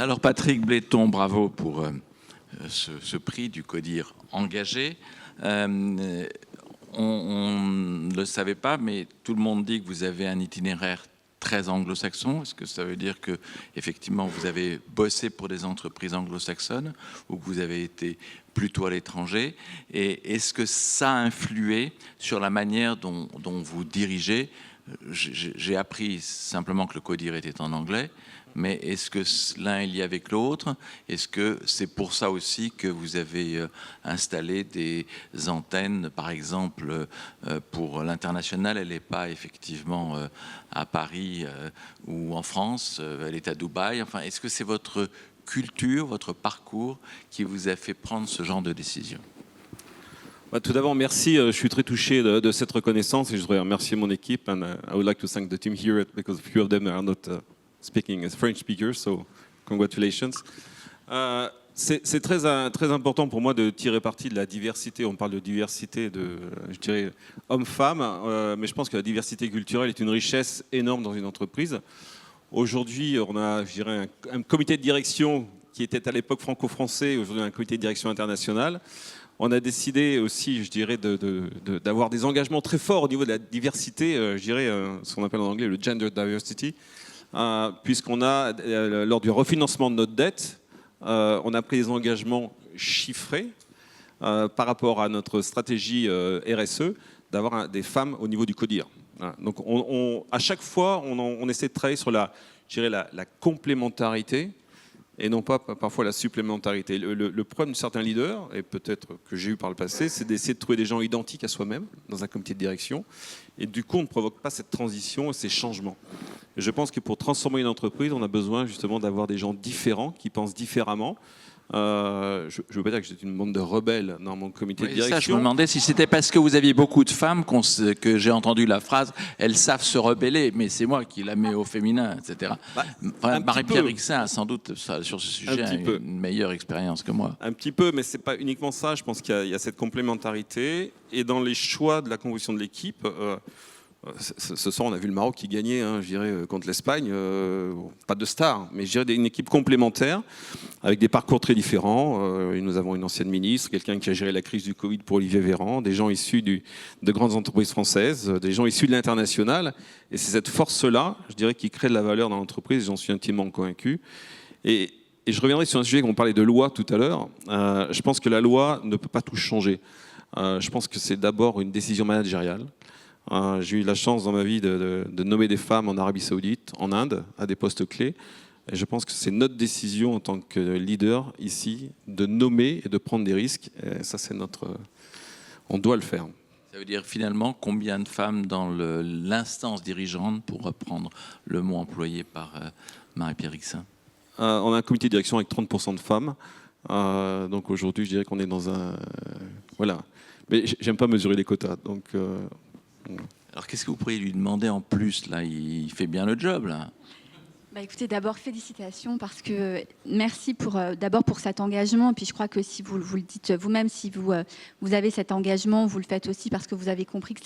Alors Patrick Bléton, bravo pour ce prix du CODIR engagé. On ne le savait pas, mais tout le monde dit que vous avez un itinéraire très anglo-saxon. Est-ce que ça veut dire que effectivement vous avez bossé pour des entreprises anglo-saxonnes ou que vous avez été plutôt à l'étranger? Et est-ce que ça a influé sur la manière dont vous dirigez? J'ai appris simplement que le CODIR était en anglais, mais est-ce que l'un est lié avec l'autre? Est-ce que c'est pour ça aussi que vous avez installé des antennes, par exemple, pour l'international? Elle n'est pas effectivement à Paris ou en France, elle est à Dubaï. Enfin, est-ce que c'est votre culture, votre parcours qui vous a fait prendre ce genre de décision? Tout d'abord, merci. Je suis très touché de cette reconnaissance et je voudrais remercier mon équipe. And I would like to thank the team here because a few of them are not speaking as French speakers, so congratulations. C'est très important pour moi de tirer parti de la diversité. On parle de diversité je dirais, hommes-femmes, mais je pense que la diversité culturelle est une richesse énorme dans une entreprise. Aujourd'hui, on a, je dirais, un comité de direction qui était à l'époque franco-français, aujourd'hui un comité de direction international. On a décidé aussi, je dirais, d'avoir des engagements très forts au niveau de la diversité, je dirais, ce qu'on appelle en anglais le gender diversity, puisqu'on a, lors du refinancement de notre dette, on a pris des engagements chiffrés par rapport à notre stratégie RSE, d'avoir des femmes au niveau du CODIR. Donc à chaque fois, on essaie de travailler sur la complémentarité, et non pas parfois la supplémentarité. Le problème de certains leaders, et peut-être que j'ai eu par le passé, c'est d'essayer de trouver des gens identiques à soi-même dans un comité de direction, et du coup on ne provoque pas cette transition et ces changements. Et je pense que pour transformer une entreprise, on a besoin justement d'avoir des gens différents, qui pensent différemment. Je ne veux pas dire que j'étais une bande de rebelles dans mon comité de direction. Ça, je me demandais si c'était parce que vous aviez beaucoup de femmes que j'ai entendu la phrase « elles savent se rebeller », mais c'est moi qui la mets au féminin, etc. Marie-Pierre Rixain a sans doute sur ce sujet une meilleure expérience que moi. Un petit peu, mais ce n'est pas uniquement ça. Je pense qu'il y a cette complémentarité. Et dans les choix de la composition de l'équipe, ce soir, on a vu le Maroc qui gagnait, je dirais, contre l'Espagne. Pas de star, mais je dirais une équipe complémentaire avec des parcours très différents. Nous avons une ancienne ministre, quelqu'un qui a géré la crise du Covid pour Olivier Véran, des gens issus de grandes entreprises françaises, des gens issus de l'international. Et c'est cette force-là, je dirais, qui crée de la valeur dans l'entreprise. J'en suis intimement convaincu. Et je reviendrai sur un sujet qu'on parlait de loi tout à l'heure. Je pense que la loi ne peut pas tout changer. Je pense que c'est d'abord une décision managériale. J'ai eu la chance dans ma vie de nommer des femmes en Arabie Saoudite, en Inde, à des postes clés. Et je pense que c'est notre décision en tant que leader ici de nommer et de prendre des risques. Et ça, c'est on doit le faire. Ça veut dire finalement combien de femmes dans l'instance dirigeante, pour reprendre le mot employé par Marie-Pierre Rixain? On a un comité de direction avec 30% de femmes. Donc aujourd'hui, je dirais qu'on est dans un... Voilà. Mais j'aime pas mesurer les quotas. Donc... Alors qu'est-ce que vous pourriez lui demander en plus là? Il fait bien le job là. Écoutez, d'abord félicitations parce que merci d'abord pour cet engagement. Et puis je crois que si vous le dites vous-même, si vous avez cet engagement, vous le faites aussi parce que vous avez compris que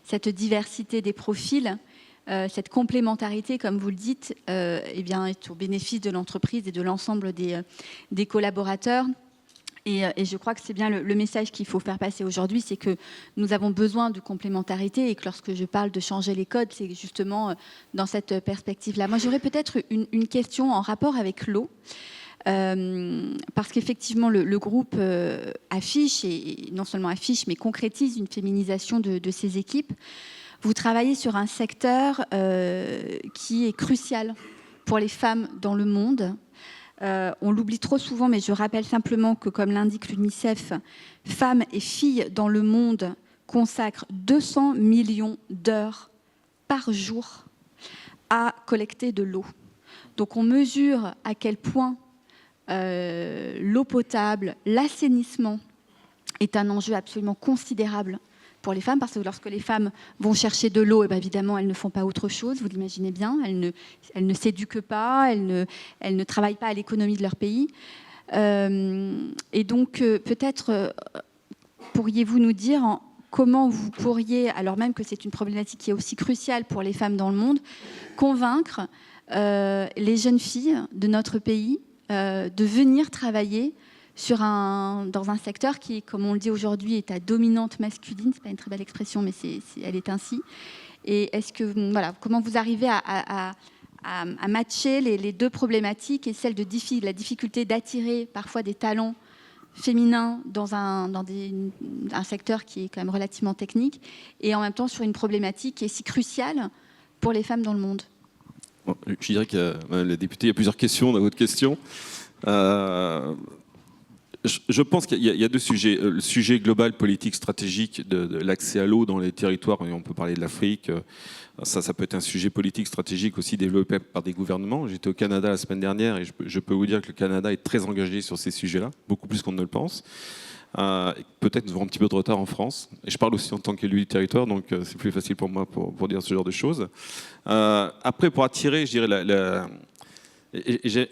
cette diversité des profils, cette complémentarité, comme vous le dites, eh bien, est au bénéfice de l'entreprise et de l'ensemble des collaborateurs. Et je crois que c'est bien le message qu'il faut faire passer aujourd'hui, c'est que nous avons besoin de complémentarité et que lorsque je parle de changer les codes, c'est justement dans cette perspective-là. Moi, j'aurais peut-être une question en rapport avec l'eau, parce qu'effectivement, le groupe affiche, et non seulement affiche, mais concrétise une féminisation de ses équipes. Vous travaillez sur un secteur qui est crucial pour les femmes dans le monde. On l'oublie trop souvent, mais je rappelle simplement que, comme l'indique l'UNICEF, femmes et filles dans le monde consacrent 200 millions d'heures par jour à collecter de l'eau. Donc on mesure à quel point l'eau potable, l'assainissement est un enjeu absolument considérable pour les femmes, parce que lorsque les femmes vont chercher de l'eau, évidemment, elles ne font pas autre chose, vous l'imaginez bien, elles ne s'éduquent pas, elles ne travaillent pas à l'économie de leur pays. Et donc, peut-être, pourriez-vous nous dire comment vous pourriez, alors même que c'est une problématique qui est aussi cruciale pour les femmes dans le monde, convaincre les jeunes filles de notre pays de venir travailler dans un secteur qui, comme on le dit aujourd'hui, est à dominante masculine. C'est pas une très belle expression, mais elle est ainsi. Et est-ce que, voilà, comment vous arrivez à matcher les deux problématiques, et celle de la difficulté d'attirer parfois des talents féminins dans un secteur qui est quand même relativement technique, et en même temps sur une problématique qui est si cruciale pour les femmes dans le monde? Bon, je dirais que la députée, il y a plusieurs questions dans votre question. Je pense qu'il y a deux sujets. Le sujet global, politique, stratégique de l'accès à l'eau dans les territoires, et on peut parler de l'Afrique, ça peut être un sujet politique, stratégique aussi développé par des gouvernements. J'étais au Canada la semaine dernière et je peux vous dire que le Canada est très engagé sur ces sujets-là, beaucoup plus qu'on ne le pense. Peut-être nous avons un petit peu de retard en France. Et je parle aussi en tant qu'élu du territoire, donc c'est plus facile pour moi pour dire ce genre de choses. Après, pour attirer, je dirais,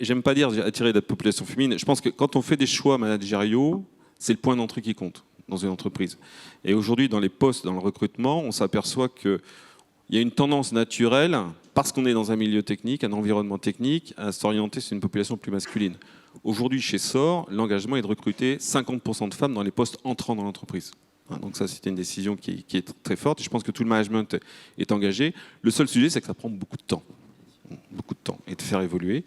j'aime pas dire attirer la population féminine. Je pense que quand on fait des choix managériaux, c'est le point d'entrée qui compte dans une entreprise. Et aujourd'hui, dans les postes, dans le recrutement, on s'aperçoit qu'il y a une tendance naturelle, parce qu'on est dans un milieu technique, un environnement technique, à s'orienter sur une population plus masculine. Aujourd'hui, chez SOR, l'engagement est de recruter 50% de femmes dans les postes entrants dans l'entreprise. Donc ça, c'était une décision qui est très forte. Je pense que tout le management est engagé. Le seul sujet, c'est que ça prend beaucoup de temps et de faire évoluer.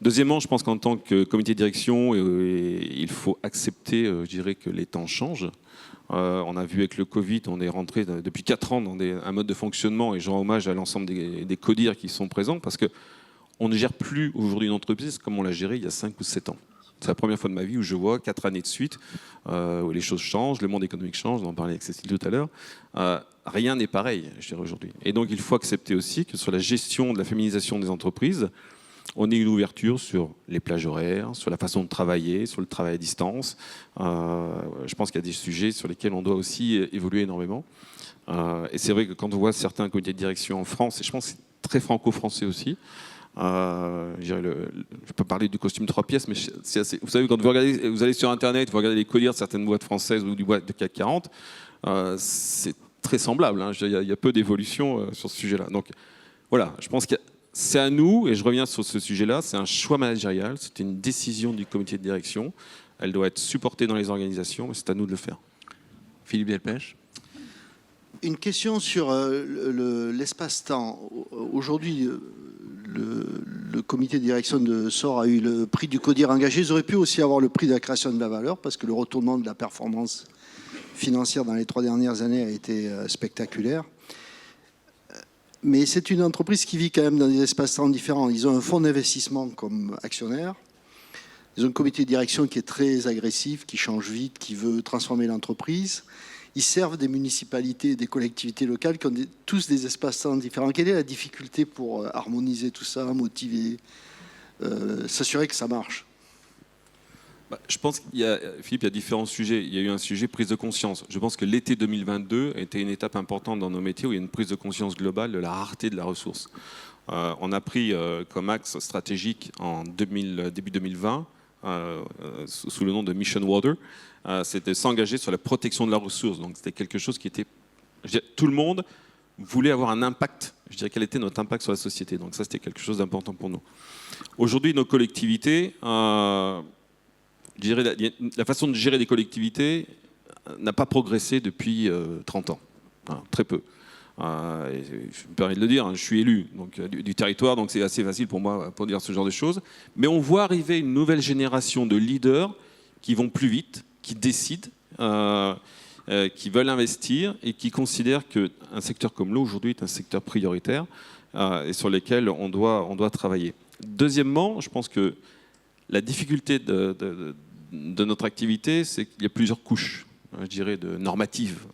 Deuxièmement, je pense qu'en tant que comité de direction, il faut accepter, je dirais, que les temps changent. On a vu avec le Covid, on est rentré depuis 4 ans dans un mode de fonctionnement, et je rends hommage à l'ensemble des CODIR qui sont présents, parce qu'on ne gère plus aujourd'hui une entreprise comme on l'a gérée il y a 5 ou 7 ans. C'est la première fois de ma vie où je vois 4 années de suite où les choses changent, le monde économique change, on en parlait avec Cécile tout à l'heure. Rien n'est pareil, je dirais, aujourd'hui. Et donc il faut accepter aussi que sur la gestion de la féminisation des entreprises, on ait une ouverture sur les plages horaires, sur la façon de travailler, sur le travail à distance. Je pense qu'il y a des sujets sur lesquels on doit aussi évoluer énormément. Et c'est vrai que quand on voit certains comités de direction en France, et je pense que c'est très franco-français aussi, je peux parler du costume 3 pièces, mais c'est assez, vous savez, quand vous allez sur Internet, vous regardez les colliers de certaines boîtes françaises ou du boîte de CAC 40, c'est très semblable. Hein. Il y a peu d'évolution sur ce sujet-là. Donc voilà, je pense que c'est à nous, et je reviens sur ce sujet-là, c'est un choix managérial, c'est une décision du comité de direction. Elle doit être supportée dans les organisations, mais c'est à nous de le faire. Philippe Delpech. Une question sur l'espace-temps. Aujourd'hui, le comité de direction de SOR a eu le prix du CODIR engagé. Ils auraient pu aussi avoir le prix de la création de la valeur, parce que le retournement de la performance financière dans les 3 dernières années a été spectaculaire. Mais c'est une entreprise qui vit quand même dans des espaces-temps différents. Ils ont un fonds d'investissement comme actionnaire. Ils ont un comité de direction qui est très agressif, qui change vite, qui veut transformer l'entreprise. Ils servent des municipalités, des collectivités locales qui ont tous des espaces-temps différents. Quelle est la difficulté pour harmoniser tout ça, motiver, s'assurer que ça marche? Je pense qu'il y a, Philippe, il y a différents sujets. Il y a eu un sujet prise de conscience. Je pense que l'été 2022 était une étape importante dans nos métiers où il y a une prise de conscience globale de la rareté de la ressource. On a pris comme axe stratégique en début 2020, sous le nom de Mission Water, c'était s'engager sur la protection de la ressource. Donc c'était quelque chose qui était... tout le monde voulait avoir un impact. Je dirais quel était notre impact sur la société. Donc ça, c'était quelque chose d'important pour nous. Aujourd'hui, nos collectivités... je dirais, la façon de gérer les collectivités n'a pas progressé depuis 30 ans, très peu. Et je me permets de le dire, je suis élu donc, du territoire, donc c'est assez facile pour moi pour dire ce genre de choses. Mais on voit arriver une nouvelle génération de leaders qui vont plus vite, qui décident, qui veulent investir et qui considèrent qu'un secteur comme l'eau aujourd'hui est un secteur prioritaire et sur lequel on doit travailler. Deuxièmement, je pense que la difficulté de notre activité, c'est qu'il y a plusieurs couches, je dirais, normatives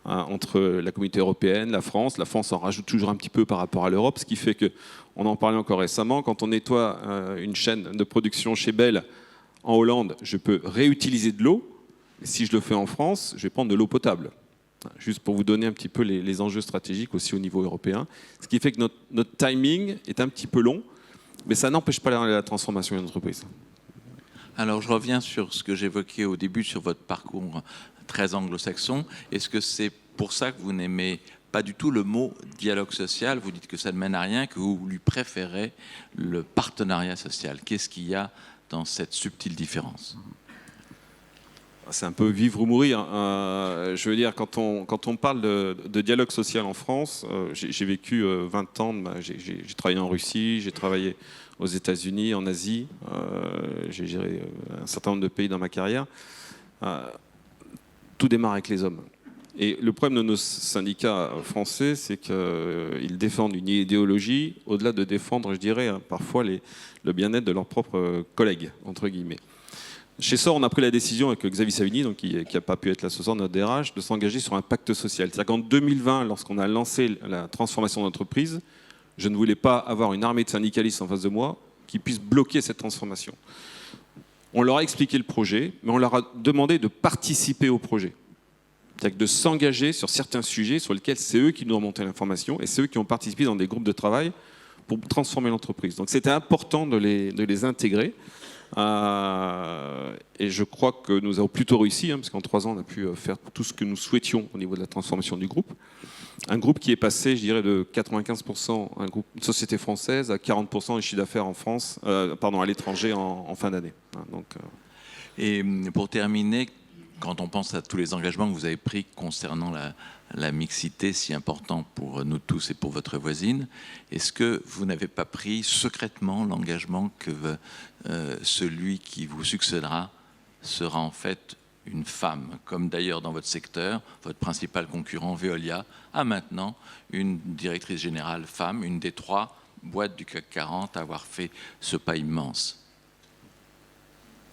entre la communauté européenne, la France. La France en rajoute toujours un petit peu par rapport à l'Europe, ce qui fait que, on en parlait encore récemment, quand on nettoie une chaîne de production chez Bell en Hollande, je peux réutiliser de l'eau. Si je le fais en France, je vais prendre de l'eau potable. Juste pour vous donner un petit peu les enjeux stratégiques aussi au niveau européen. Ce qui fait que notre timing est un petit peu long, mais ça n'empêche pas la transformation d'une entreprise. Alors, je reviens sur ce que j'évoquais au début sur votre parcours très anglo-saxon. Est-ce que c'est pour ça que vous n'aimez pas du tout le mot dialogue social. Vous dites que ça ne mène à rien, que vous lui préférez le partenariat social. Qu'est-ce qu'il y a dans cette subtile différence? C'est un peu vivre ou mourir. Je veux dire, quand on parle de dialogue social en France, j'ai vécu 20 ans, j'ai travaillé en Russie, j'ai travaillé aux États-Unis, en Asie, j'ai géré un certain nombre de pays dans ma carrière. Tout démarre avec les hommes. Et le problème de nos syndicats français, c'est qu'ils défendent une idéologie, au-delà de défendre, je dirais, parfois le bien-être de leurs propres collègues, entre guillemets. Chez SOR, on a pris la décision avec Xavier Savigny, donc qui n'a pas pu être là ce soir, notre DRH, de s'engager sur un pacte social. C'est-à-dire qu'en 2020, lorsqu'on a lancé la transformation d'entreprise, je ne voulais pas avoir une armée de syndicalistes en face de moi qui puisse bloquer cette transformation. On leur a expliqué le projet, mais on leur a demandé de participer au projet. C'est-à-dire de s'engager sur certains sujets sur lesquels c'est eux qui nous ont remonté l'information et c'est eux qui ont participé dans des groupes de travail pour transformer l'entreprise. Donc c'était important de les intégrer. Et je crois que nous avons plutôt réussi, parce qu'en 3 ans, on a pu faire tout ce que nous souhaitions au niveau de la transformation du groupe. Un groupe qui est passé, je dirais, de 95%, une société française, à 40% des chiffres d'affaires en France, à l'étranger en fin d'année. Et pour terminer, quand on pense à tous les engagements que vous avez pris concernant la mixité si important pour nous tous et pour votre voisine, est-ce que vous n'avez pas pris secrètement l'engagement que celui qui vous succédera sera en fait une femme, comme d'ailleurs dans votre secteur, votre principal concurrent Veolia a maintenant une directrice générale femme, une des 3 boîtes du CAC 40 à avoir fait ce pas immense?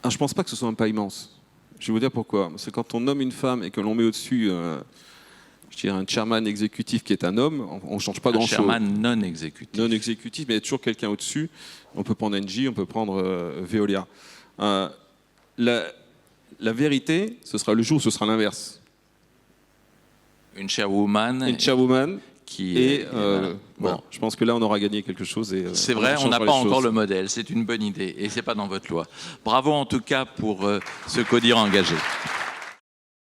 Je ne pense pas que ce soit un pas immense. Je vais vous dire pourquoi. C'est quand on nomme une femme et que l'on met au-dessus je dirais un chairman exécutif qui est un homme, on ne change pas grand-chose. Un chairman non exécutif. Non exécutif, mais il y a toujours quelqu'un au-dessus. On peut prendre Engie, on peut prendre Veolia. La vérité, ce sera le jour où ce sera l'inverse. Une chairwoman. Une chairwoman. Voilà. Bon, je pense que là, on aura gagné quelque chose. C'est vrai, on n'a pas encore le modèle. C'est une bonne idée et ce n'est pas dans votre loi. Bravo en tout cas pour ce CODIR engagé.